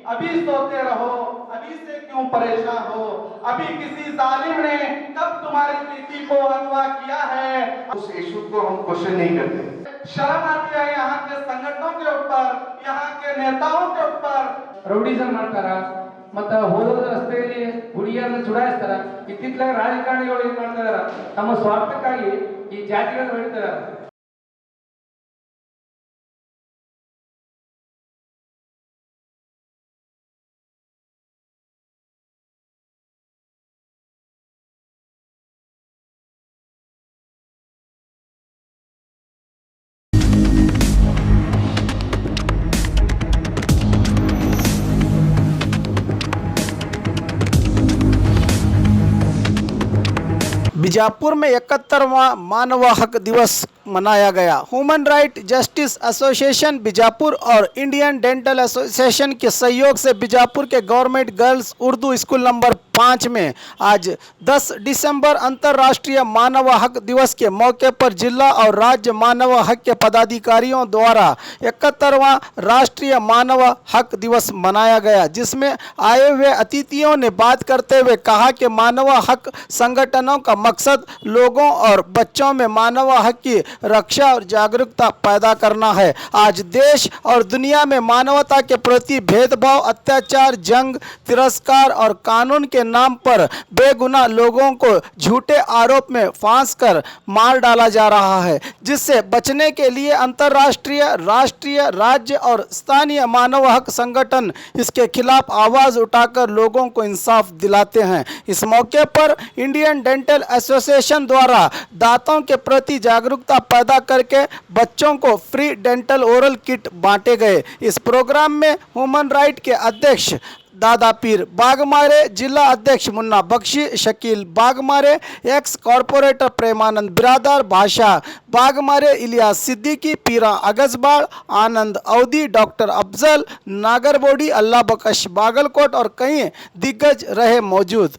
अभी सोते रहो, अभी से क्यों परेशान हो, अभी किसी जालिम ने कब तुम्हारी बेटी को अगवा किया है। उस इशू को हम क्वेश्चन नहीं करते। शर्म आती है यहाँ के संगठनों के ऊपर, यहाँ के नेताओं के ऊपर। ರೌಡಿಸಂ ಮಾಡ್ತಾರ, ಮತ್ತೆ ಹೋದ ರಸ್ತೆಯಲ್ಲಿ ಹುಡುಗಿಯರನ್ನ ಚುಡಾಯಿಸ್ತಾರ. ಇತ್ತಿತ್ತಲಾಗ ರಾಜಕಾರಣಿಗಳು ಏನ್ ಮಾಡ್ತಾ ಇದಾರ, ತಮ್ಮ ಸ್ವಾರ್ಥಕ್ಕಾಗಿ ಈ ಜಾತಿಗಳನ್ನು ಬೆಳಿತಾರ. बीजापुर में 71वां मानव हक दिवस मनाया गया। Human right justice association Bijapur और इंडियन डेंटल एसोसिएशन के सहयोग से बीजापुर के government girls Urdu school number 5 में आज 10 दिसंबर अंतर्राष्ट्रीय मानव हक दिवस के मौके पर जिला और राज्य मानव हक के पदाधिकारियों द्वारा 71वां राष्ट्रीय मानव हक दिवस मनाया गया, जिसमें आए हुए अतिथियों ने बात करते हुए कहा कि मानव हक संगठनों का मकसद लोगों और बच्चों में मानव हक की रक्षा और जागरूकता पैदा करना है। आज देश और दुनिया में मानवता के प्रति भेदभाव, अत्याचार, जंग, तिरस्कार और कानून के नाम पर बेगुनाह लोगों को झूठे आरोप में फांस कर मार डाला जा रहा है, जिससे बचने के लिए अंतर्राष्ट्रीय, राष्ट्रीय, राज्य और स्थानीय मानव हक संगठन इसके खिलाफ आवाज उठाकर लोगों को इंसाफ दिलाते हैं। इस मौके पर इंडियन डेंटल एसोसिएशन द्वारा दांतों के प्रति जागरूकता पैदा करके बच्चों को फ्री डेंटल ओरल किट बांटे गए। इस प्रोग्राम में ह्यूमन राइट के अध्यक्ष दादा पीर बागमारे, जिला अध्यक्ष मुन्ना बख्शी, शकील बागमारे, एक्स कॉरपोरेटर प्रेमानंद बिरादर, भाषा बागमारे, इलियास सिद्दीकी, पीरा अगजबाड़, आनंद अवधी, डॉक्टर अफजल, नागरबोडी, अल्लाह बकश बागलकोट और कई दिग्गज रहे मौजूद।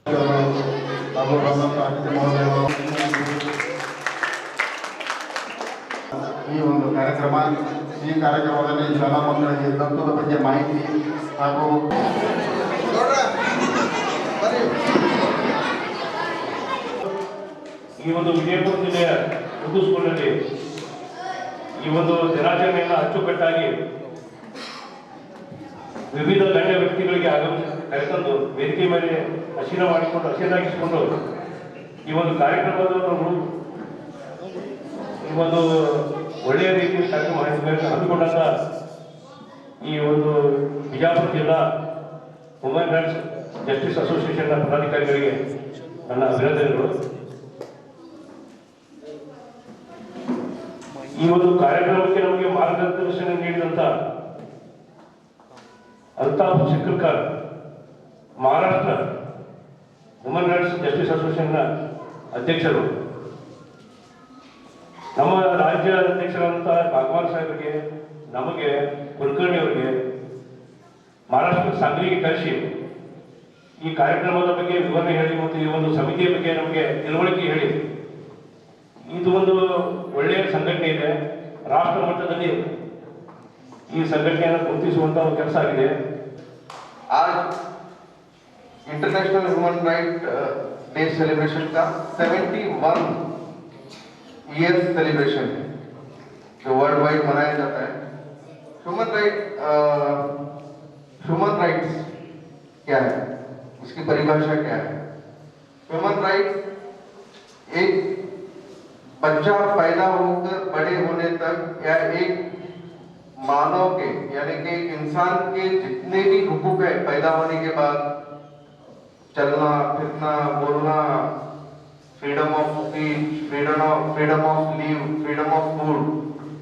ಈ ಒಂದು ಕಾರ್ಯಕ್ರಮದಲ್ಲಿ ಶಾಲಾ ಮಕ್ಕಳಿಗೆ ದಂತದ ಬಗ್ಗೆ ಮಾಹಿತಿ ಹಾಗೂ ಈ ಒಂದು ವಿಜಯಪುರ ಜಿಲ್ಲೆಯ ಉರ್ದು ಸ್ಕೂಲ್ನಲ್ಲಿ ಈ ಒಂದು ದಿನಾಚರಣೆಯನ್ನು ಅಚ್ಚುಕಟ್ಟಾಗಿ ವಿವಿಧ ಗಣ್ಯ ವ್ಯಕ್ತಿಗಳಿಗೆ ಕರೆತಂದು ವೇದಿಕೆ ಮೇಲೆ ಹಸೀನಾಗಿಸಿಕೊಂಡು ಈ ಒಂದು ಕಾರ್ಯಕ್ರಮವನ್ನು ಈ ಒಂದು ಒಳ್ಳೆಯ ರೀತಿಯಲ್ಲಿ ಕಾರ್ಯಕ್ರಮ ಹಮ್ಮಿಕೊಂಡಂತ ಈ ಒಂದು ಬಿಜಾಪುರ ಜಿಲ್ಲಾ ವುಮೆನ್ ರೈಟ್ಸ್ ಜಸ್ಟಿಸ್ ಅಸೋಸಿಯೇಷನ್ನ ಪದಾಧಿಕಾರಿಗಳಿಗೆ ನನ್ನ ಅಭಿನಂದನೆಗಳು. ಈ ಒಂದು ಕಾರ್ಯಕ್ರಮಕ್ಕೆ ನಮಗೆ ಮಾರ್ಗದರ್ಶನ ನೀಡಿದಂತ Altaf Sikrakar, Maharashtra women rights justice ಅಸೋಸಿಯೇಷನ್ನ ಅಧ್ಯಕ್ಷರು, ನಮ್ಮ ರಾಜ್ಯ ಅಧ್ಯಕ್ಷರಾದಂಥ ಭಾಗವಾನ್ ಸಾಹೇಬರಿಗೆ, ನಮಗೆ ಕುಲಕರ್ಣಿ ಅವರಿಗೆ ಮಹಾರಾಷ್ಟ್ರ ಸಾಂಗ್ಲಿಗೆ ಕಳಿಸಿ ಈ ಕಾರ್ಯಕ್ರಮದ ಬಗ್ಗೆ ವಿವರಣೆ ಹೇಳಿ ಮತ್ತು ಈ ಒಂದು ಸಮಿತಿಯ ಬಗ್ಗೆ ನಮಗೆ ತಿಳುವಳಿಕೆ ಹೇಳಿ, ಇದು ಒಂದು ಒಳ್ಳೆಯ ಸಂಘಟನೆ ಇದೆ, ರಾಷ್ಟ್ರ ಮಟ್ಟದಲ್ಲಿ ಈ ಸಂಘಟನೆಯನ್ನು ಗುರುತಿಸುವಂತ ಒಂದು ಕೆಲಸ ಆಗಿದೆ. आज international human right day celebration का 71 ईयर सेलिब्रेशन है जो वर्ल्ड वाइड मनाया जाता है। ह्यूमन राइट्स क्या है, इसकी परिभाषा क्या है? ह्यूमन राइट्स एक बच्चा पैदा होकर बड़े होने तक या एक मानव के यानी कि इंसान के जितने भी हुकूक है पैदा होने के बाद, चलना, फिरना, बोलना, freedom of speech, freedom of leave, freedom of food,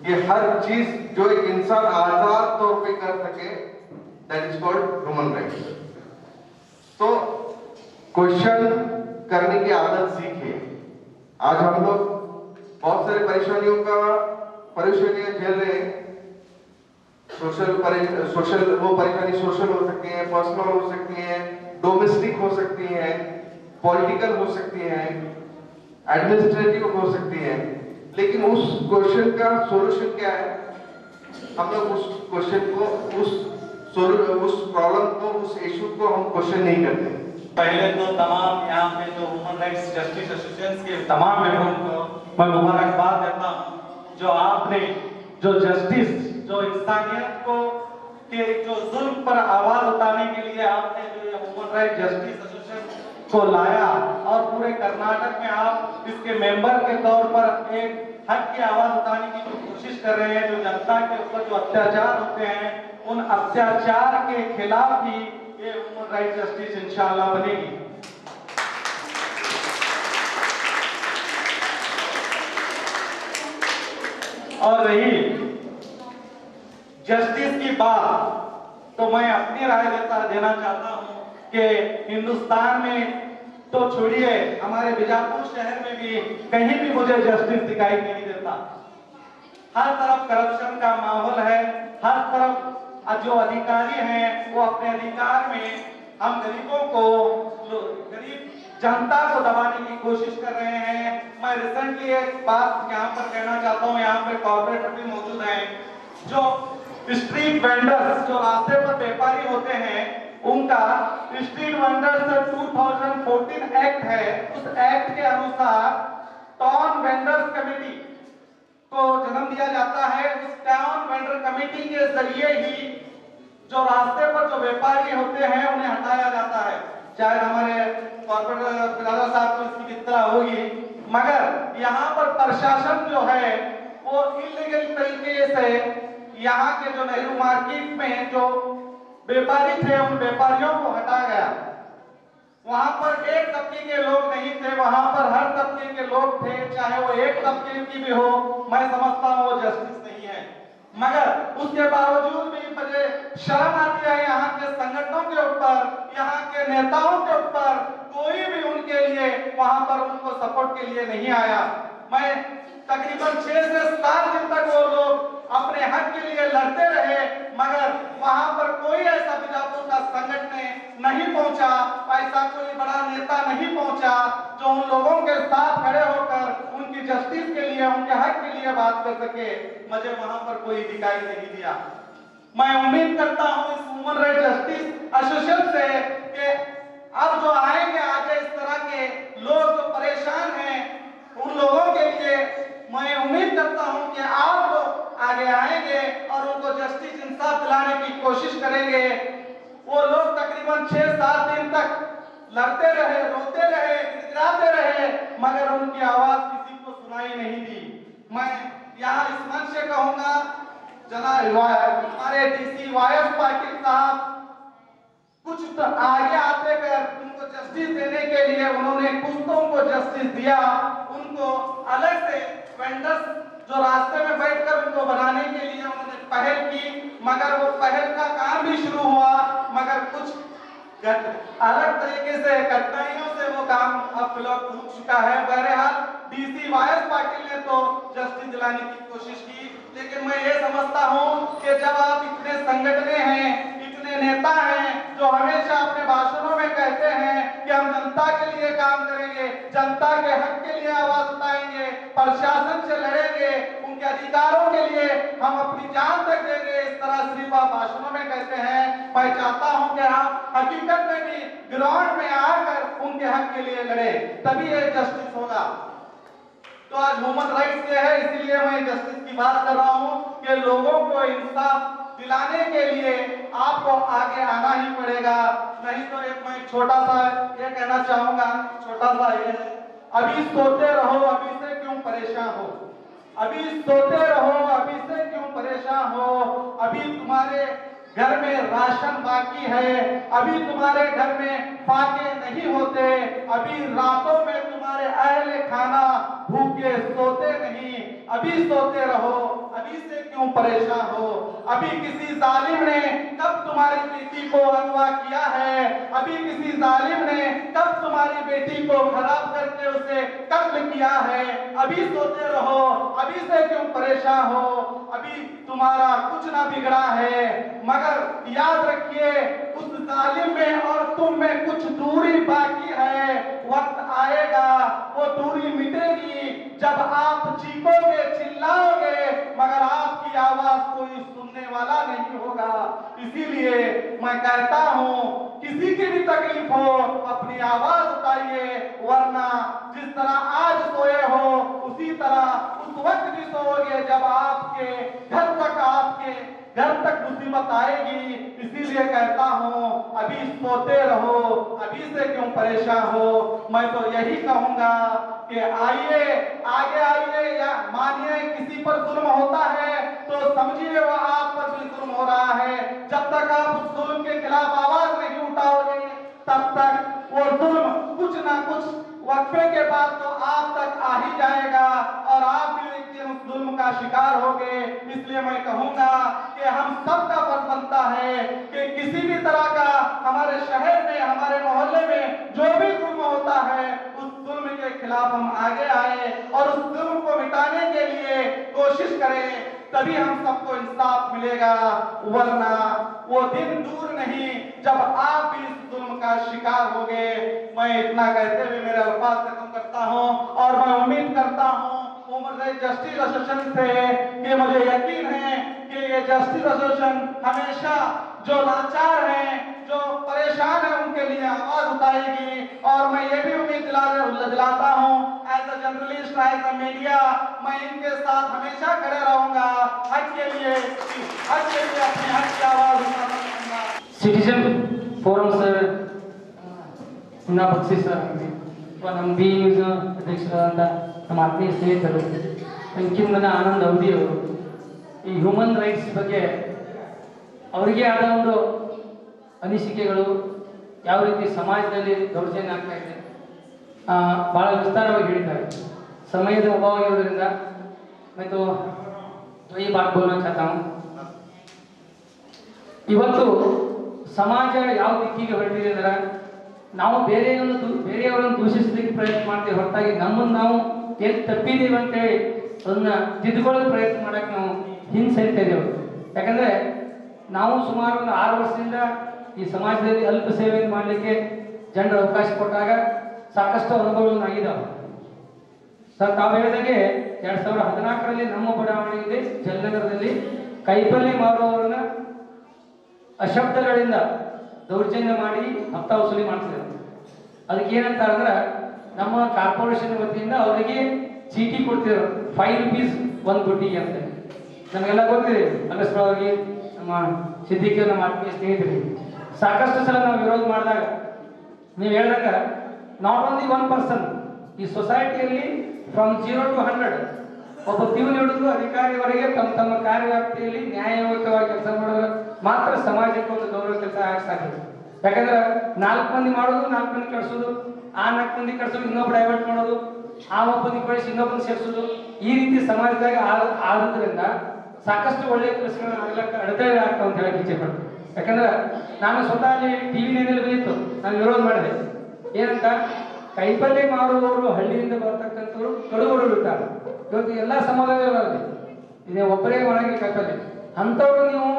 ये हर चीज जो एक इंसान आजाद तौर पे कर सके, that is called human rights. तो क्वेश्चन करने की आदत सीखिए। आज हम लोग बहुत सारी परेशानियां झेल रहे हैं। सोशल वो परेशानी सोशल हो सकती है, पर्सनल हो सकती है, डोमेस्टिक हो सकती है, पॉलिटिकल हो सकती है, एडमिनिस्ट्रेटिव हो सकती है। लेकिन उस क्वेश्चन का सॉल्यूशन क्या है? हम लोग उस क्वेश्चन को, उस उस प्रॉब्लम को, उस इशू को हम क्वेश्चन नहीं करते। पहले तो तमाम यहाँ पे जो ह्यूमन राइट्स जस्टिस एसोसिएशन के तमाम मेंबरों को मैं मुबारकबाद देता हूँ, जो आपने जो जस्टिस, जो इंसानियत को के जो जुल्म पर आवाज उठाने के लिए आपने जो ये ह्यूमन राइट जस्टिस एसोसिएशन को लाया और पूरे कर्नाटक में आप इसके मेंबर के तौर पर एक हक की आवाज उठाने की जो कोशिश कर रहे हैं, जो जनता के ऊपर जो अत्याचार होते हैं, उन अत्याचार के खिलाफ ही ये ह्यूमन राइट जस्टिस इंशाअल्लाह बनेगी। और रही जस्टिस की बात, तो मैं अपनी राय देना चाहता हूं कि हिंदुस्तान में तो छोड़िए, हमारे बीजापुर शहर में भी कहीं भी मुझे जस्टिस दिखाई नहीं देता। हर तरफ करप्शन का माहौल है, हर तरफ जो अधिकारी हैं वो अपने अधिकार में हम गरीबों को, गरीब जनता को दबाने की कोशिश कर रहे हैं। मैं रिसेंटली एक बात यहाँ पर कहना चाहता हूँ, यहाँ पे कॉर्पोरेटर भी मौजूद हैं, जो स्ट्रीट वेंडर्स, जो रास्ते पर व्यापारी होते हैं, उनका स्ट्रीट वेंडर्स 2014 एक्ट है, उस एक्ट के अनुसार टाउन वेंडर्स कमेटी को जन्म दिया जाता है। उस टाउन वेंडर कमेटी के जरिए ही जो रास्ते पर जो व्यापारी होते हैं उन्हें हटाया जाता है। चाहे हमारे कॉर्पोरेटर बिरादर साहब को इसकी इत्तला होगी, मगर यहाँ पर प्रशासन जो है वो इलीगल तरीके से यहाँ के जो नेहरू मार्केट में जो व्यापारी थे उन व्यापारियों को हटा गया। वहां पर एक तबके के लोग नहीं थे, वहां पर हर तबके के लोग थे, चाहे वो एक तबके की भी हो। मैं समझता हूँ वो जस्टिस नहीं है, मगर उसके बावजूद भी मुझे शर्म आती है यहाँ के संगठनों के ऊपर, यहाँ के नेताओं के ऊपर, कोई भी उनके लिए वहां पर उनको सपोर्ट के लिए नहीं आया। मैं तकरीबन 6 से 7 दिन तक वो लोग अपने हक के लिए लड़ते रहे, मगर वहां पर कोई ऐसा बीजापुर का संगठन नहीं पहुंचा, ऐसा कोई बड़ा नेता नहीं पहुंचा जो उन लोगों के साथ खड़े होकर उनकी जस्टिस के लिए, उनके हक के लिए बात कर सके। मुझे वहां पर कोई दिखाई नहीं दिया। मैं उम्मीद करता हूं इस ह्यूमन राइट जस्टिस एसोसिएशन से कि अब जो आएंगे आगे इस तरह के लोग जो परेशान हैं, उन लोगों के लिए मैं उम्मीद करता हूं कि आप लोग आगे आएंगे और उनको जस्टिस इंसाफ दिलाने की कोशिश करेंगे। वो लोग तकरीबन 6-7 दिन तक लड़ते रहे, रोते रहे, गिड़गिड़ाते रहे, मगर उनकी आवाज किसी को सुनाई नहीं दी। मैं यहाँ इस मंच से कहूंगा, जनाब हमारे डीसी वायस पाटिल साहब कुछ तो आगे आते कर उनको जस्टिस देने के लिए उन्होंने कुछ तो उनको जस्टिस दिया। उनको अलग से वेंडर्स जो रास्ते में बैठकर उनको बनाने के लिए उन्होंने पहल की, मगर वो पहल का काम भी शुरू हुआ, मगर कुछ अलग तरीके से कठिनाइयों से वो काम अब ब्लॉक रुक चुका है। बहरहाल डीसी वायस पाटिल ने तो जस्टिस दिलाने की कोशिश की, लेकिन मैं ये समझता हूँ कि जब आप इतने संगठने हैं, इतने नेता हैं जो हमेशा अपने भाषणों में कहते हैं कि हम जनता के लिए काम करेंगे, जनता के हक के लिए आवाज उठाएंगे, प्रशासन से लड़ेंगे, उनके अधिकारों के लिए हम अपनी जान तक देंगे, इस तरह सिर्फ आप भाषणों में कहते हैं। मैं चाहता हूं कि आप हकीकत में भी ग्राउंड में आकर उनके हक के लिए लड़े, तभी ये जस्टिस होगा। तो आज ह्यूमन राइट्स डे है, इसीलिए मैं जस्टिस की बात कर रहा हूं कि लोगों को इंसाफ दिलाने के लिए आपको आगे आना ही पड़ेगा। नहीं तो एक मैं छोटा सा ये कहना चाहूंगा, छोटा सा ये है, अभी सोते रहो अभी से क्यों परेशान हो, अभी सोते रहो अभी से क्यों परेशान हो, अभी तुम्हारे घर में राशन बाकी है, अभी तुम्हारे घर में फाके नहीं होते, अभी रातों में तुम्हारे अहले खाना भूखे सोते नहीं, अभी सोते रहो अभी से क्यों परेशान हो, अभी किसी जालिम ने कब तुम्हारी बेटी को अगवा किया है, अभी किसी जालिम ने कब तुम्हारी बेटी को खराब करके उसे कत्ल किया है, अभी सोते रहो अभी से क्यों परेशान हो, अभी तुम्हारा कुछ ना बिगड़ा है, मगर याद रखिए उस जालिम में और तुम में कुछ दूरी बाकी है। वक्त आएगा वो दूरी मिटेगी जब आप चीखोगे, चिल्लाओगे, मगर आपकी आवाज कोई सुनने देने वाला नहीं होगा। इसीलिए मैं कहता हूँ किसी की भी तकलीफ हो अपनी आवाज उठाइए, वरना जिस तरह आज सोए हो उसी तरह उस वक्त भी सोओगे जब आपके घर तक मुसीबत आएगी। इसीलिए कहता हूँ अभी सोते रहो, अभी से क्यों परेशान हो। मैं तो यही कहूंगा कि आइए, आगे आइए, या मानिए किसी पर जुल्म होता है तो समझिए वो आप पर भी जुल्म हो रहा है। जब तक आप उस जुल्म के खिलाफ आवाज नहीं उठाओगे तब तक वो जुल्म कुछ ना कुछ वक्फे के बाद तो आप तक आ ही जाएगा और आप भी एक दिन उस जुल्म का शिकार होगे। इसलिए मैं कहूंगा कि हम सबका फर्ज बनता है कि किसी भी तरह का हमारे शहर में, हमारे मोहल्ले में जो भी जुल्म होता है उस जुल्म के खिलाफ हम आगे आए और उस जुल्म को मिटाने के लिए कोशिश करें, तभी हम सबको इंसाफ मिलेगा। वरना वो दिन दूर नहीं जब आप भी इस जुल्म का शिकार होगे। मैं इतना कहते हुए मेरे अल्फाज खत्म करता हूं और मैं उम्मीद करता हूं ह्यूमन राइट जस्टिस एसोसिएशन से कि मुझे यकीन है कि ये जस्टिस एसोसिएशन हमेशा जो लाचार हैं, जो परेशान हैं, उनके लिए आवाज उठाएगी। और मैं ये भी उम्मीद दिलाता हूं as a journalist, as a media, मैं इनके साथ हमेशा खड़े रहूंगा हक के लिए अपने हक की आवाज उठाऊंगा। ಸಿಟಿಜನ್ ಫೋರಂ ಸರ್, ಮುನ್ನಾ ಬಕ್ಷಿ ಸರ್ ಅಥವಾ ನಮ್ಮ ಬಿ ನ್ಯೂಸ್ ಅಧ್ಯಕ್ಷರಾದಂಥ ನಮ್ಮ ಆತ್ಮೀಯ ಸ್ನೇಹಿತರು ಅಂಕಿಮನ ಆನಂದ್ ಅವಧಿಯವರು ಈ ಹ್ಯೂಮನ್ ರೈಟ್ಸ್ ಬಗ್ಗೆ ಅವರಿಗೆ ಆದ ಒಂದು ಅನಿಸಿಕೆಗಳು, ಯಾವ ರೀತಿ ಸಮಾಜದಲ್ಲಿ ದೌರ್ಜನ್ಯ ಆಗ್ತಾ ಇದೆ ಭಾಳ ವಿಸ್ತಾರವಾಗಿ ಹೇಳಿದ್ದಾರೆ. ಸಮಯದ ಅಭಾವ ಇರೋದ್ರಿಂದ ಮತ್ತು ಈ ಬಾತ್ ಬೋಲना चाहता हूं. ಇವತ್ತು ಸಮಾಜ ಯಾವ ದಿಕ್ಕಿಗೆ ಹೊರಟಿದೆ ಅಂದ್ರೆ ನಾವು ಬೇರೆಯವರನ್ನು ದೂಷಿಸಲಿಕ್ಕೆ ಪ್ರಯತ್ನ ಮಾಡ್ತೀವಿ ಹೊರತಾಗಿ ನಮ್ಮನ್ನು ನಾವು ಎಲ್ಲಿ ತಪ್ಪಿದ್ದೀವಿ ಅಂತೇಳಿ ಅದನ್ನ ತಿದ್ದುಕೊಳ್ಳೋಕೆ ಪ್ರಯತ್ನ ಮಾಡಕ್ಕೆ ನಾವು ಹಿಂಸರಿತಾ ಇದ್ದೇವೆ. ಯಾಕಂದ್ರೆ ನಾವು ಸುಮಾರು ಒಂದು 6 ವರ್ಷದಿಂದ ಈ ಸಮಾಜದಲ್ಲಿ ಅಲ್ಪ ಸೇವೆಯನ್ನು ಮಾಡಲಿಕ್ಕೆ ಜನರು ಅವಕಾಶ ಕೊಟ್ಟಾಗ ಸಾಕಷ್ಟು ಅನುಭವಗಳನ್ನು ಆಗಿದ್ದಾವೆ. ಸರ್ ತಾವು ಹೇಳಿದಾಗೆ 2014ರಲ್ಲಿ ನಮ್ಮ ಬಡಾವಣೆಯಲ್ಲಿ ಜಲನಗರದಲ್ಲಿ ಕೈಪಲ್ಯ ಮಾರುವವರನ್ನ ಅಶಬ್ದಗಳಿಂದ ದೌರ್ಜನ್ಯ ಮಾಡಿ ಹಪ್ತ ವಸೂಲಿ ಮಾಡ್ತಿದ್ದಾರೆ. ಅದಕ್ಕೆ ಏನಂತ ಅಂದ್ರೆ ನಮ್ಮ ಕಾರ್ಪೊರೇಷನ್ ವತಿಯಿಂದ ಅವರಿಗೆ ಚೀಟಿ ಕೊಡ್ತಿದ್ರು, 5 ರೂಪೀಸ್ ಒಂದು ಬುಟ್ಟಿಗೆ ಅಂತ. ನಮಗೆಲ್ಲ ಗೊತ್ತಿದೆ, ಅಗಸ್ಟ್ರವರಿಗೆ, ನಮ್ಮ ಸಿದ್ದಿಕ್ಕೆ, ನಮ್ಮ ಆತ್ಮೀಯ ಸ್ನೇಹಿತರಿಗೆ ಸಾಕಷ್ಟು ಸಲ ನಾವು ವಿರೋಧ ಮಾಡಿದಾಗ ನೀವು ಹೇಳಿದಾಗ ನಾಟ್ ಓನ್ಲಿ 1 ಪರ್ಸನ್, ಈ ಸೊಸೈಟಿಯಲ್ಲಿ ಫ್ರಮ್ 0 to 100 ಒಬ್ಬ ಪಿಯೂನ್ ಹಿಡಿದು ಅಧಿಕಾರಿವರೆಗೆ ತಮ್ಮ ಕಾರ್ಯವ್ಯಾಪ್ತಿಯಲ್ಲಿ ನ್ಯಾಯಯುತವಾಗಿ ಕೆಲಸ ಮಾಡೋದು ಮಾತ್ರ ಸಮಾಜಕ್ಕೆ ಒಂದು ಗೌರವ ಕೆಲಸ ಆಗಕ್ಕೆ ಸಾಧ್ಯ. ಯಾಕಂದ್ರೆ 4 ಮಂದಿ ಮಾಡೋದು, 4 ಮಂದಿ ಕಳಿಸೋದು, ಆ 4 ಮಂದಿ ಕಳಿಸೋದು, ಇನ್ನೊಬ್ಬ ಡೈವರ್ಟ್ ಮಾಡೋದು, ಆ ಒಬ್ಬನಿಗೆ ಕಳಿಸಿ ಇನ್ನೊಬ್ಬನ ಸೇರಿಸೋದು, ಈ ರೀತಿ ಸಮಾಜದಾಗ ಆದ್ರಿಂದ ಸಾಕಷ್ಟು ಒಳ್ಳೆಯ ಕೆಲಸಗಳನ್ನ ಆಗಲಿಕ್ಕೆ ಅಡೆತಡೆ ಆಗ್ತಾವ ಅಂತ ಹೇಳಕ್ಕೆ ಇಚ್ಛೆ ಪಡ್ತೀನಿ. ಯಾಕಂದ್ರೆ ನಾನು ಸ್ವತಃ ಅಲ್ಲಿ ಟಿವಿ ನಲ್ಲಿ ಬಂದಿತ್ತು, ನಾನು ವಿರೋಧ ಮಾಡಿದೆ. ಏನಂತ, ಕೈಪಲ್ಯ ಮಾರುವವರು ಹಳ್ಳಿಯಿಂದ ಬರ್ತಕ್ಕಂಥವ್ರು ಕಡುಬಡವರು ಇರ್ತಾರೆ. ಇವತ್ತು ಎಲ್ಲ ಸಮುದಾಯಗಳಲ್ಲಿ ಇದೇ ಒಬ್ಬರೇ ಒಳಗೆ ಕೈಪಲ್ಯ ಅಂಥವ್ರು ನೀವು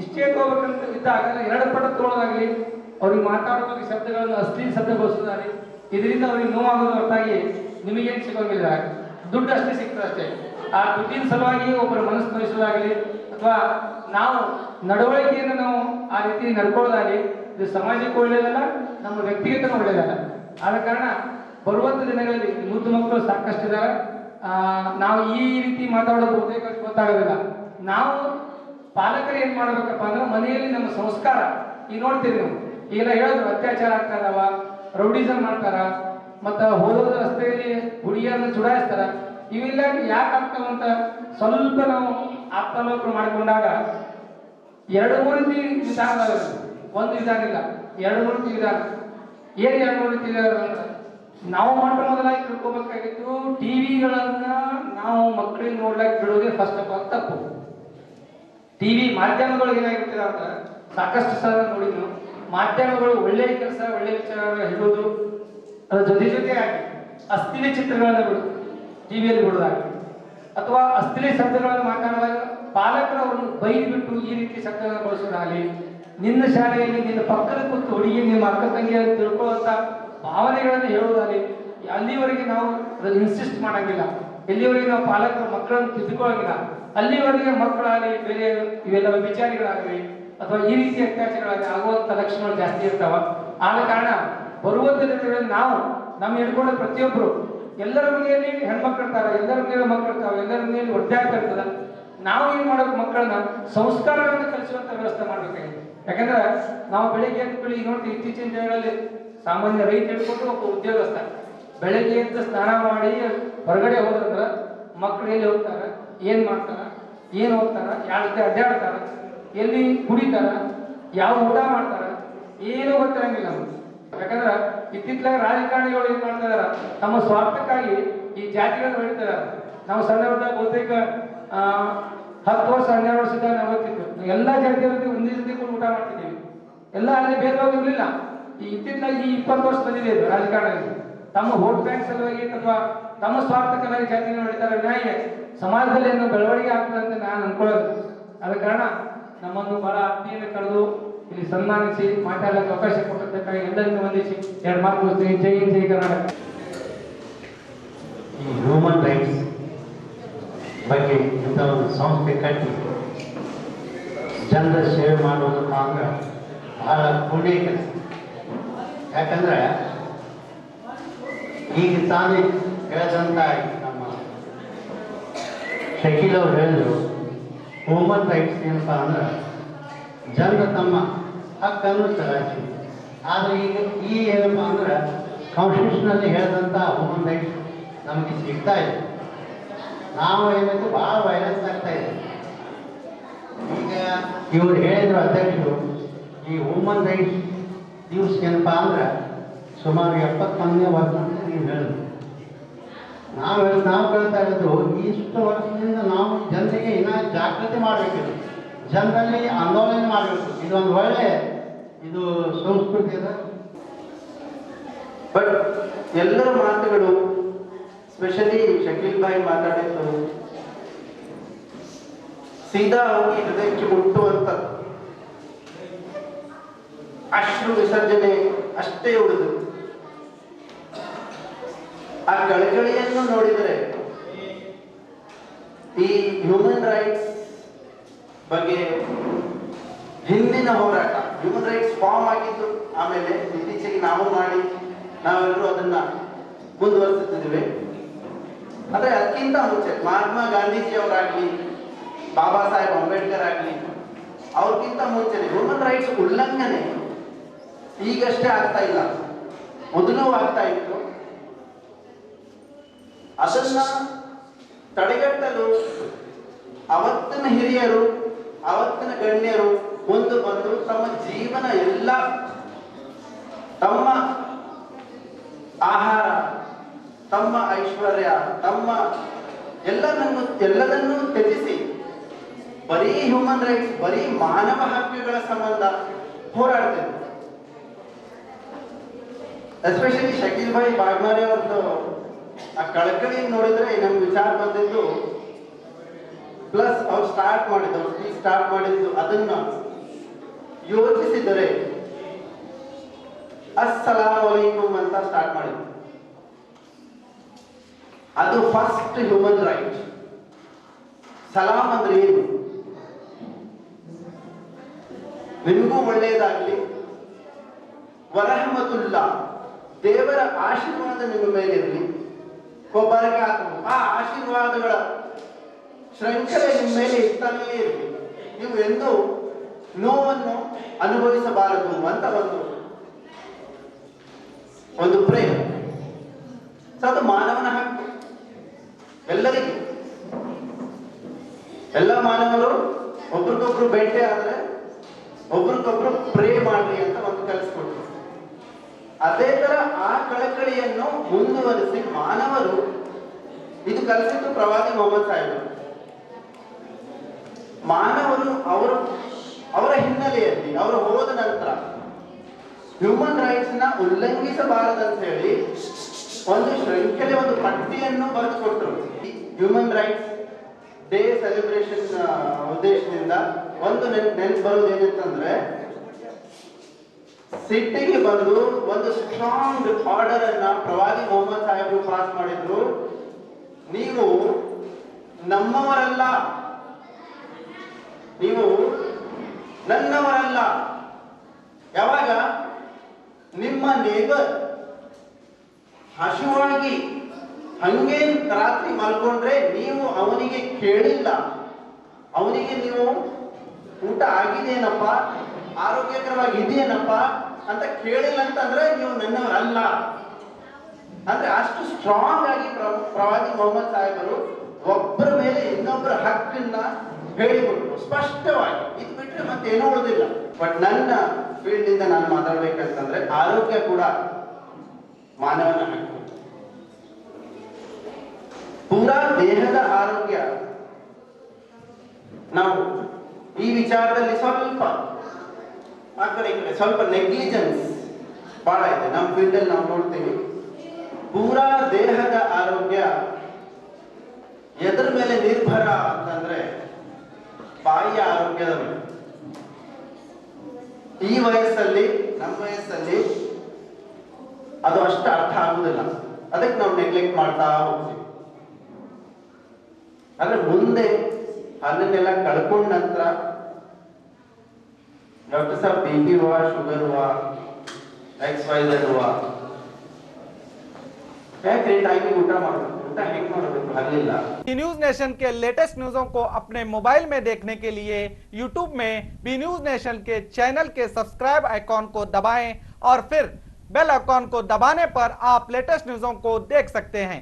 ಇಷ್ಟೇ ತಗೋಬೇಕಂತ ಇದ್ದಾಗ 2 ಪಟ್ಟು ತಗೊಳ್ಳೋದಾಗಲಿ, ಅವ್ರಿಗೆ ಮಾತಾಡೋದಾಗಲಿ, ಶಬ್ದಗಳನ್ನು ಅಶ್ಲೀಲ ಶಬ್ದಗೊಳಿಸೋದಾಗಲಿ, ಇದರಿಂದ ಅವ್ರಿಗೆ ನೋವಾಗೋದು ಹೊರತಾಗಿ ನಿಮಗೇನು ಸಿಗೋಂಗಿಲ್ಲ. ದುಡ್ಡು ಅಷ್ಟೇ ಸಿಗ್ತದೆ ಅಷ್ಟೇ. ಆ ದುಡ್ಡಿನ ಸಲುವಾಗಿ ಒಬ್ಬರ ಮನಸ್ಸು ನೋಯಿಸೋದಾಗಲಿ ಅಥವಾ ನಾವು ನಡವಳಿಕೆಯನ್ನು ನಾವು ಆ ರೀತಿ ನಡ್ಕೊಳ್ಳೋದಾಗಲಿ ಇದು ಸಮಾಜಕ್ಕೆ ಒಳ್ಳೆಯದಲ್ಲ, ನಮ್ಮ ವ್ಯಕ್ತಿಗತ ಒಳ್ಳೆಯದಲ್ಲ. ಆದ ಕಾರಣ ಬರುವಂಥ ದಿನಗಳಲ್ಲಿ ಮುದ್ದು ಮಕ್ಕಳು ಸಾಕಷ್ಟು ಇದ್ದಾರೆ. ನಾವು ಈ ರೀತಿ ಮಾತಾಡೋದು ಬಹುತೇಕ ಗೊತ್ತಾಗೋದಿಲ್ಲ. ನಾವು ಪಾಲಕರು ಏನ್ ಮಾಡ್ಬೇಕಪ್ಪ ಅಂದ್ರೆ ಮನೆಯಲ್ಲಿ ನಮ್ಮ ಸಂಸ್ಕಾರ, ಈಗ ನೋಡ್ತೀರಿ ನೀವು ಈಗೆಲ್ಲ ಹೇಳಿದ್ರು ಅತ್ಯಾಚಾರ ಆಗ್ತಾ ಇದಾವ, ರೌಡಿಸಮ್ ಮಾಡ್ತಾರ, ಮತ್ತು ಹೋದ ರಸ್ತೆಯಲ್ಲಿ ಹುಡುಗಿಯರನ್ನ ಚುಡಾಯಿಸ್ತಾರ. ಇವೆಲ್ಲ ಯಾಕೆ ಆಗ್ತಾವಂತ ಸ್ವಲ್ಪ ನಾವು ಆತ್ಮಾವಲೋಕನ ಮಾಡಿಕೊಂಡಾಗ 2-3 ರೀತಿ ವಿಧಾನ, ಒಂದು ವಿಧಾನ ಇಲ್ಲ, 2-3 ರೀತಿ ವಿಧಾನ. ಏನು 2-3 ರೀತಿ ವಿಧಾನ ಅಂದ್ರೆ ನಾವು ಮೊದಲಾಗಿ ತಿಳ್ಕೊಬೇಕಾಗಿತ್ತು, ಟಿವಿಗಳನ್ನ ನಾವು ಮಕ್ಕಳಿಗೆ ನೋಡ್ಲಿಕ್ಕೆ ಬಿಡೋದೇ ಫಸ್ಟ್ ಆಫ್ ಆಲ್ ತಪ್ಪು. ಟಿವಿ ಮಾಧ್ಯಮಗಳು ಏನಾಗಿರ್ತೀರ ಅಂದ್ರೆ ಸಾಕಷ್ಟು ಸಲ ನೋಡಿ ನಾವು ಮಾಧ್ಯಮಗಳು ಒಳ್ಳೆಯ ಕೆಲಸ, ಒಳ್ಳೆಯ ವಿಚಾರಗಳನ್ನ ಹೇಳೋದು, ಅದರ ಜೊತೆಯಾಗಿ ಅಶ್ಲೀಲ ಚಿತ್ರಗಳನ್ನ ಬಿಡೋದು, ಟಿವಿಯಲ್ಲಿ ಬಿಡೋದಾಗಲಿ ಅಥವಾ ಅಶ್ಲೀಲ ಶಬ್ದಗಳನ್ನು ಮಾತಾಡುವಾಗ ಪಾಲಕರು ಅವರನ್ನು ಬೈದು ಬಿಟ್ಟು ಈ ರೀತಿ ಶಬ್ದಗಳನ್ನು ಬಳಸೋದಾಗಲಿ, ನಿನ್ನ ಶಾಲೆಯಲ್ಲಿ ನಿನ್ನ ಪಕ್ಕದ ಕೂತು ಹುಡುಗಿ ನಿಮ್ಮ ಅಕ್ಕ ತಂಗಿ ಅಂತ ತಿಳ್ಕೊಳ್ಳುವಂಥ ಭಾವನೆಗಳನ್ನು ಹೇಳುವುದಾಗಲಿ, ಅಲ್ಲಿವರೆಗೆ ನಾವು ಅದನ್ನು ಇನ್ಸಿಸ್ಟ್ ಮಾಡಂಗಿಲ್ಲ. ಎಲ್ಲಿವರೆಗೆ ನಾವು ಪಾಲಕರು ಮಕ್ಕಳನ್ನು ತಿದ್ದುಕೊಳ್ಳಂಗಿಲ್ಲ ಅಲ್ಲಿವರೆಗೆ ಮಕ್ಕಳಾಗಲಿ ಬೇರೆ ಇವೆಲ್ಲ ವಿಚಾರಿಗಳಾಗಲಿ ಅಥವಾ ಈ ರೀತಿ ಅತ್ಯಾಚಾರಗಳಾಗಲಿ ಆಗುವಂಥ ಲಕ್ಷಣಗಳು ಜಾಸ್ತಿ ಇರ್ತಾವ. ಆದ ಕಾರಣ ಬರುವ ದಿನಗಳಲ್ಲಿ ನಾವು ನಮ್ಮ ಹಿಡ್ಕೊಂಡು ಪ್ರತಿಯೊಬ್ಬರು ಎಲ್ಲರ ಮನೆಯಲ್ಲಿ ಹೆಣ್ಮಕ್ಳು ಇರ್ತಾರೆ, ಎಲ್ಲರ ಮನೆಯಲ್ಲಿ ಮಕ್ಕಳು ಇರ್ತಾವೆ, ಎಲ್ಲರ ಮನೆಯಲ್ಲಿ ಒದ್ದಾಗ್ತಾ ಇರ್ತದೆ. ನಾವು ಏನ್ ಮಾಡೋದು, ಮಕ್ಕಳನ್ನ ಸಂಸ್ಕಾರಗಳನ್ನು ಕಲಿಸುವಂತ ವ್ಯವಸ್ಥೆ ಮಾಡ್ಬೇಕಾಗಿದೆ. ಯಾಕಂದ್ರೆ ನಾವು ಬೆಳಿಗ್ಗೆ ಎದ್ದು ಬೆಳಿಗ್ಗೆ ನೋಡಿ ಇತ್ತೀಚಿನ ದಿನಗಳಲ್ಲಿ ಸಾಮಾನ್ಯ ರೈತ ಹಿಡ್ಕೊಂಡು ಒಬ್ಬ ಉದ್ಯೋಗಸ್ಥ ಬೆಳಗ್ಗೆ ಎದ್ದು ಸ್ನಾನ ಮಾಡಿ ಹೊರಗಡೆ ಹೋದ್ರಂದ್ರೆ ಮಕ್ಕಳು ಎಲ್ಲಿ ಹೋಗ್ತಾರ, ಏನ್ ಮಾಡ್ತಾರ, ಏನ್ ಹೋಗ್ತಾರ, ಯಾವ ಜೊತೆ ಅಡ್ಡಾಡ್ತಾರ, ಎಲ್ಲಿ ಕುಡಿತಾರ, ಯಾವ ಊಟ ಮಾಡ್ತಾರ, ಏನೂ ಗೊತ್ತಿರಂಗಿಲ್ಲ ನಮ್ಗೆ. ಯಾಕಂದ್ರೆ ಇತ್ತಿತ್ತಲಾಗ ರಾಜಕಾರಣಿಗಳು ಏನ್ ಮಾಡ್ತಾ ಇದಾರ, ತಮ್ಮ ಸ್ವಾರ್ಥಕ್ಕಾಗಿ ಈ ಜಾತಿಗಳನ್ನು ಹೊಡಿತಾರ. ನಾವು ಸಣ್ಣವರಾಗ ಬಹುತೇಕ 10 ವರ್ಷ 12 ವರ್ಷದ ನಾವು ಓದ್ತಿದ್ವಿ. ಎಲ್ಲಾ ಜಾತಿಯವರಿಗೆ ಒಂದೇ ಜೊತೆ ಕೂಡ ಊಟ ಮಾಡ್ತಿದ್ದೀವಿ. ಎಲ್ಲ ಅಲ್ಲಿ ಭೇದ ಭಾವ ಇರಲಿಲ್ಲ. ಈ ಇತ್ತಿತ್ತಲಾಗಿ 20 ವರ್ಷ ಬಂದಿದೆ ರಾಜಕಾರಣದಲ್ಲಿ ತಮ್ಮ ವೋಟ್ ಬ್ಯಾಂಕ್ ಸಲುವಾಗಿ ಅಥವಾ ತಮ್ಮ ಸ್ವಾರ್ಥಕ್ಕಾಗಿ ಜಾತಿಗಳನ್ನು ಹೊಡಿತಾರೆ. ನ್ಯಾಯ ಸಮಾಜದಲ್ಲಿ ಏನೋ ಬೆಳವಣಿಗೆ ಆಗ್ತದೆ ಅಂತ ನಾನು ಅನ್ಕೊಳ್ಳೋದು. ಆದ ಕಾರಣ ನಮ್ಮನ್ನು ಬಹಳ ಆತ್ಮೀಯತೆ ಕರೆದು ಇಲ್ಲಿ ಸನ್ಮಾನಿಸಿ ಮಾತಾಡಲಿಕ್ಕೆ ಅವಕಾಶ ಕೊಟ್ಟಿದ್ದಕ್ಕಾಗಿ ಎಲ್ಲರಿಗೂ ವಂದಿಸಿ 2 ಮಾತು ಮುಗಿಸ್ತೀನಿ. ಜೈ ಹಿಂದ್, ಜೈ ಕರ್ನಾಟಕ. ಈ ಹ್ಯೂಮನ್ ರೈಟ್ಸ್ ಬಗ್ಗೆ ಇಂಥ ಒಂದು ಸಂಸ್ಥೆ ಕಟ್ಟಿ ಜನರ ಸೇವೆ ಮಾಡೋದಪ್ಪ ಅಂದ್ರೆ ಬಹಳ ಪುಣ್ಯ ಕೆಲಸ. ಯಾಕಂದ್ರೆ ಈಗ ತಾನೇ ಹೇಳಿದಂತ ನಮ್ಮ ಶಕೀಲ್ ಅವ್ರು ಹೇಳಿದ್ರು, ಹ್ಯೂಮನ್ ರೈಟ್ಸ್ ಏನಪ್ಪ ಅಂದ್ರೆ ಜನರು ತಮ್ಮ ಹಕ್ಕನ್ನು ಚಲಾಯಿಸಿ. ಆದರೆ ಈಗ ಏನಪ್ಪ ಅಂದ್ರೆ ಕಾನ್ಸ್ಟಿಟ್ಯೂಷನಲ್ಲಿ ಹೇಳಿದಂಥ ಹ್ಯೂಮನ್ ರೈಟ್ಸ್ ನಮಗೆ ಸಿಗ್ತಾ ಇದೆ. ನಾವು ಏನಾಯ್ತು ಭಾಳ ವೈಲೆನ್ಸ್ ಆಗ್ತಾ ಇದೆ. ಈಗ ಇವ್ರು ಹೇಳಿದ್ರು ಅಧ್ಯಕ್ಷರು, ಈ ಹ್ಯೂಮನ್ ರೈಟ್ಸ್ ದಿವಸ ಏನಪ್ಪ ಅಂದ್ರೆ ಸುಮಾರು 71ನೇ ವರ್ಷ ಅಂತ ನೀವು ಹೇಳಿದ್ರು. ನಾವು ಕೇಳ್ತಾ ಇರೋದು, ಇಷ್ಟು ವರ್ಷದಿಂದ ನಾವು ಜನರಿಗೆ ಇನ್ನೂ ಜಾಗೃತಿ ಮಾಡಬೇಕಿದೆ, ಜನರಲ್ಲಿ ಆಂದೋಲನ ಮಾಡಬೇಕು. ಇದೊಂದು ಒಳ್ಳೆ ಇದು ಸಂಸ್ಕೃತಿ ಇದೆ. ಬಟ್ ಎಲ್ಲರ ಮಾತುಗಳು, ಸ್ಪೆಷಲಿ ಶಕೀಲ್ ಭಾಯಿ ಮಾತಾಡಿದ್ದು ಸೀದಾ ಹೋಗಿ ಹೃದಯಕ್ಕೆ ಮುಟ್ಟುವಂತ ಅಶ್ರು ವಿಸರ್ಜನೆ ಅಷ್ಟೇ ಉಳಿದು. ಆ ಕಳಕಳಿಯನ್ನು ನೋಡಿದರೆ ಈ ಹ್ಯೂಮನ್ ರೈಟ್ಸ್ ಬಗ್ಗೆ ಹಿಂದಿನ ಹೋರಾಟ, ಹ್ಯೂಮನ್ ರೈಟ್ಸ್ ಫಾರ್ಮ್ ಆಗಿದ್ದು ಆಮೇಲೆ ಇತ್ತೀಚೆಗೆ ನಾವು ಮಾಡಿ ನಾವೆಲ್ಲರೂ ಅದನ್ನ ಮುಂದುವರಿಸುತ್ತಿದ್ದೇವೆ. ಆದ್ರೆ ಅದಕ್ಕಿಂತ ಮುಂಚೆ ಮಹಾತ್ಮ ಗಾಂಧೀಜಿ ಅವರಾಗ್ಲಿ, ಬಾಬಾ ಸಾಹೇಬ್ ಅಂಬೇಡ್ಕರ್ ಆಗ್ಲಿ, ಅವ್ರಿಗಿಂತ ಮುಂಚೆ ಹ್ಯೂಮನ್ ರೈಟ್ಸ್ ಉಲ್ಲಂಘನೆ ಈಗಷ್ಟೇ ಆಗ್ತಾ ಇಲ್ಲ, ಮೊದಲು ಆಗ್ತಾ ಇತ್ತು. ಅದನ್ನ ತಡೆಗಟ್ಟಲು ಅವತ್ತಿನ ಹಿರಿಯರು, ಅವತ್ತಿನ ಗಣ್ಯರು ಮುಂದೆ ಬಂದು ತಮ್ಮ ಜೀವನ ಎಲ್ಲ, ತಮ್ಮ ಆಹಾರ, ತಮ್ಮ ಐಶ್ವರ್ಯ, ತಮ್ಮ ಎಲ್ಲದನ್ನು ತ್ಯಜಿಸಿ ಬರೀ ಹ್ಯೂಮನ್ ರೈಟ್ಸ್, ಬರೀ ಮಾನವ ಹಕ್ಕುಗಳ ಸಂಬಂಧ ಹೋರಾಡ್ತಿದ್ರು. ಎಸ್ಪೆಷಲಿ ಶಕೀಲ್ ಭಾಯಿ ಬಾಗ್ಮಾರಿ ಅವ್ರದ್ದು ಆ ಕಳಕಳಿ ನೋಡಿದ್ರೆ ನಮ್ಗೆ ವಿಚಾರ ಬಂದಿದ್ದು, ಪ್ಲಸ್ ಅವ್ರು ಸ್ಟಾರ್ಟ್ ಮಾಡಿದ್ದು ಅದನ್ನ ಯೋಚಿಸಿದರೆ ಅಸ್ಸಲಾಮು ಅಲೈಕುಂ ಅಂತ ಸ್ಟಾರ್ಟ್ ಮಾಡಿದ್ರು. ಅದು ಫಸ್ಟ್ ಹ್ಯೂಮನ್ ರೈಟ್. ಸಲಾಂ ಅಂದ್ರೆ ಏನು? ನಿಮಗೂ ಒಳ್ಳೆಯದಾಗಲಿ, ವರಹಮತುಲ್ಲಾ, ದೇವರ ಆಶೀರ್ವಾದ ನಿಮ್ಮ ಮೇಲೆ ಇರಲಿ, ಒಬ್ಬರಿಗಾತು, ಆ ಆಶೀರ್ವಾದಗಳ ಶೃಂಖಲೆ ನಿಮ್ಮ ಮೇಲೆ ಇರ್ತಾನೇ ಇರಲಿ, ನೀವು ಎಂದೂ ನೋವನ್ನು ಅನುಭವಿಸಬಾರದು ಅಂತ ಒಂದು ಪ್ರೇಮ. ಅದು ಮಾನವನ ಹಕ್ಕು. ಎಲ್ಲರಿಗೂ, ಎಲ್ಲ ಮಾನವರು ಒಬ್ರಿಗೊಬ್ರು ಭೇಟಿ ಆದ್ರೆ ಒಬ್ರಿಗೊಬ್ರು ಪ್ರೇ ಮಾಡ್ರಿ ಅಂತ ಒಂದು ಕಲಿಸ್ಕೊಟ್ರು. ಅದೇ ತರ ಆ ಕಳಕಳಿಯನ್ನು ಮುಂದುವರಿಸಿ ಮಾನವರು, ಇದು ಕಲಿಸಿದ್ದು ಪ್ರವಾದಿ ಮೊಹಮ್ಮದ್ ಸಾಹೇಬರು. ಮಾನವರು ಅವರ ಹಿನ್ನೆಲೆಯಲ್ಲಿ ಅವರು ಹೋದ ನಂತರ ಹ್ಯೂಮನ್ ರೈಟ್ಸ್ ನ ಉಲ್ಲಂಘಿಸಬಾರದಂತ ಹೇಳಿ ಒಂದು ಶೃಂಖಲೆ, ಒಂದು ಪಟ್ಟಿಯನ್ನು ಬರೆದುಕೊಟ್ರು. ಹ್ಯೂಮನ್ ರೈಟ್ಸ್ ಡೇ ಸೆಲೆಬ್ರೇಷನ್ ಉದ್ದೇಶದಿಂದ ಒಂದು ನೆನ್ಪು ಬರೋದೇನಂತಂದ್ರೆ, ಸಿಟಿಗೆ ಬಂದು ಒಂದು ಸ್ಟ್ರಾಂಗ್ ಆರ್ಡರ್ ಅನ್ನ ಪ್ರವಾದಿ ಮೊಹಮ್ಮದ್ ಸಾಹೇಬರು ಪಾಸ್ ಮಾಡಿದ್ರು. ನೀವು ನಮ್ಮವರಲ್ಲ, ನೀವು ನನ್ನವರಲ್ಲ. ಯಾವಾಗ ನಿಮ್ಮ ನೇಬರ್ ಹಸಿವಾಗಿ ಹಂಗೆ ರಾತ್ರಿ ಮಲ್ಕೊಂಡ್ರೆ ನೀವು ಅವನಿಗೆ ಕೇಳಿಲ್ಲ, ಅವನಿಗೆ ನೀವು ಊಟ ಆಗಿದೆಯೇನಪ್ಪ, ಆರೋಗ್ಯಕರವಾಗಿ ಇದೆಯೇನಪ್ಪ ಅಂತ ಕೇಳಿಲ್ಲ ಅಂತಂದ್ರೆ ನೀವು ನನ್ನವರಲ್ಲ. ಅಂದ್ರೆ ಅಷ್ಟು ಸ್ಟ್ರಾಂಗ್ ಆಗಿ ಪ್ರವಾದಿ ಮೊಹಮ್ಮದ್ ಸಾಹೇಬರು ಒಬ್ಬರ ಮೇಲೆ ಇನ್ನೊಬ್ಬರ ಹಕ್ಕನ್ನ ಹೇಳಿಕೊಟ್ರು ಸ್ಪಷ್ಟವಾಗಿ. ಇದು ಬಿಟ್ಟರೆ ಮತ್ತೇನೂ ಉಳಿದಿಲ್ಲ. ಬಟ್ ನನ್ನ ಫೀಲ್ಡ್ ಇಂದ ನಾನು ಮಾತಾಡ್ಬೇಕಂತಂದ್ರೆ ಆರೋಗ್ಯ ಕೂಡ ಮಾನವನ ಹಕ್ಕು. ಪೂರಾ ದೇಹದ ಆರೋಗ್ಯ. ನಾವು ಈ ವಿಚಾರದಲ್ಲಿ ಸ್ವಲ್ಪ ಆ ಕಡೆ ಈ ಕಡೆ ಸ್ವಲ್ಪ ನೆಗ್ಲಿಜೆನ್ಸ್ ಬಹಳ ಇದೆ ನಮ್ಮ ಫೀಲ್ಡ್ ಅಲ್ಲಿ. ನಾವು ನೋಡ್ತೀವಿ ಪೂರಾ ದೇಹದ ಆರೋಗ್ಯ ಎದ್ರ ಮೇಲೆ ನಿರ್ಭರ ಅಂತಂದ್ರೆ ಬಾಯಿಯ ಆರೋಗ್ಯದ ಮೇಲೆ. ಈ ವಯಸ್ಸಲ್ಲಿ ನಮ್ಮ ವಯಸ್ಸಲ್ಲಿ ಅದು ಅಷ್ಟು ಅರ್ಥ ಆಗುದಿಲ್ಲ, ಅದಕ್ಕೆ ನಾವು ನೆಗ್ಲೆಕ್ಟ್ ಮಾಡ್ತಾ ಹೋಗ್ತೀವಿ. ಆದ್ರೆ ಮುಂದೆ ಅದನ್ನೆಲ್ಲ ಕಳ್ಕೊಂಡ ನಂತರ ಡಾಕ್ಟರ್ ಸಾಹೇಬ್ BP हुआ, ಶುಗರ್ हुआ, XYZ हुआ, ಯಾಕೆ ಟೈಮಿಗೆ ಊಟ ಮಾಡಬೇಕು, ಊಟ ಹೇಗೆ ಮಾಡಬೇಕು ಆಗಲಿಲ್ಲ. न्यूज नेशन के लेटेस्ट न्यूज़ों को अपने मोबाइल में देखने के लिए YouTube में बी न्यूज नेशन के चैनल के सब्सक्राइब आइकॉन को दबाएं और फिर बेल आइकॉन को दबाने पर आप लेटेस्ट न्यूज़ों को देख सकते हैं।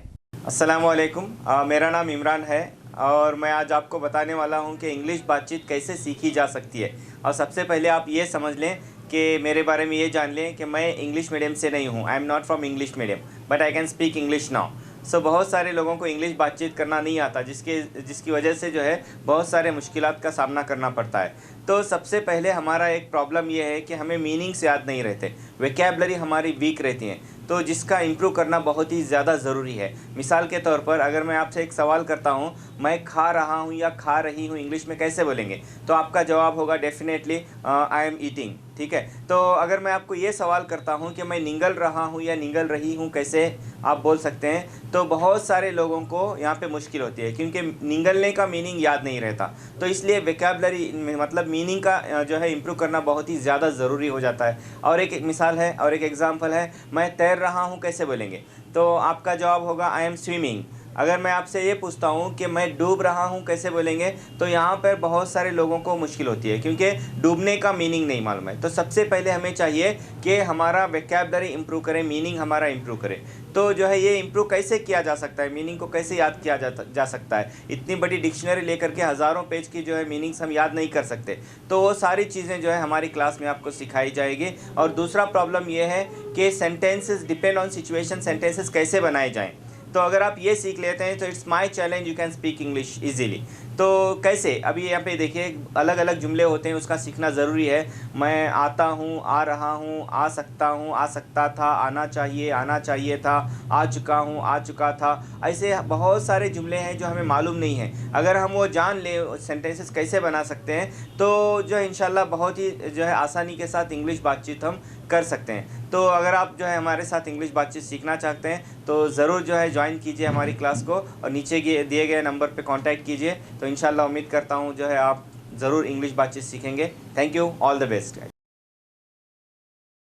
अस्सलामुअलैकुम, मेरा नाम इमरान है और मैं आज आपको बताने वाला हूं कि इंग्लिश बातचीत कैसे सीखी जा सकती है। और सबसे पहले आप ये समझ लें कि मेरे बारे में ये जान लें कि मैं इंग्लिश मीडियम से नहीं हूं। I am not from English medium but I can speak English now. So बहुत सारे लोगों को इंग्लिश बातचीत करना नहीं आता, जिसकी वजह से जो है बहुत सारे मुश्किलात का सामना करना पड़ता है। तो सबसे पहले हमारा एक प्रॉब्लम ये है कि हमें मीनिंग्स याद नहीं रहते, वोकैबुलरी हमारी वीक रहती हैं, तो जिसका इम्प्रूव करना बहुत ही ज़्यादा ज़रूरी है। मिसाल के तौर पर अगर मैं आपसे एक सवाल करता हूँ, मैं खा रहा हूँ या खा रही हूँ इंग्लिश में कैसे बोलेंगे, तो आपका जवाब होगा डेफिनेटली आई एम ईटिंग। ठीक है, तो अगर मैं आपको ये सवाल करता हूँ कि मैं निगल रहा हूँ या निगल रही हूँ कैसे आप बोल सकते हैं, तो बहुत सारे लोगों को यहाँ पे मुश्किल होती है क्योंकि निगलने का मीनिंग याद नहीं रहता। तो इसलिए वोकैबुलरी मतलब मीनिंग का जो है इम्प्रूव करना बहुत ही ज़्यादा ज़रूरी हो जाता है। और एक मिसाल है और एक एग्जांपल है, मैं तैर रहा हूँ कैसे बोलेंगे, तो आपका जवाब होगा आई एम स्विमिंग। अगर मैं आपसे ये पूछता हूँ कि मैं डूब रहा हूँ कैसे बोलेंगे, तो यहाँ पर बहुत सारे लोगों को मुश्किल होती है क्योंकि डूबने का मीनिंग नहीं मालूम है। तो सबसे पहले हमें चाहिए कि हमारा वोकैबुलरी इम्प्रूव करें, मीनिंग हमारा इम्प्रूव करें। तो जो है ये इम्प्रूव कैसे किया जा सकता है, मीनिंग को कैसे याद किया जा सकता है। इतनी बड़ी डिक्शनरी लेकर के हज़ारों पेज की जो है मीनिंग्स हम याद नहीं कर सकते, तो वो सारी चीज़ें जो है हमारी क्लास में आपको सिखाई जाएगी। और दूसरा प्रॉब्लम ये है कि sentences depend on situation, sentences कैसे बनाए जाएँ। तो अगर आप ये सीख लेते हैं तो it's my challenge, you can speak English easily. तो कैसे, अभी यहाँ पे देखिए अलग अलग जुमले होते हैं, उसका सीखना ज़रूरी है। मैं आता हूँ, आ रहा हूँ, आ सकता हूँ, आ सकता था, आना चाहिए था, आ चुका हूँ, आ चुका था। ऐसे बहुत सारे जुमले हैं जो हमें मालूम नहीं है। अगर हम वो जान ले सेंटेंसेस कैसे बना सकते हैं, तो जो है इंशाल्लाह बहुत ही जो है आसानी के साथ इंग्लिश बातचीत हम कर सकते हैं। तो अगर आप जो है हमारे साथ इंग्लिश बातचीत सीखना चाहते हैं तो ज़रूर जो है ज्वाइन कीजिए हमारी क्लास को और नीचे दिए गए नंबर पे कांटेक्ट कीजिए। तो इंशाल्लाह उम्मीद करता हूँ जो है आप ज़रूर इंग्लिश बातचीत सीखेंगे। Thank you, all the best.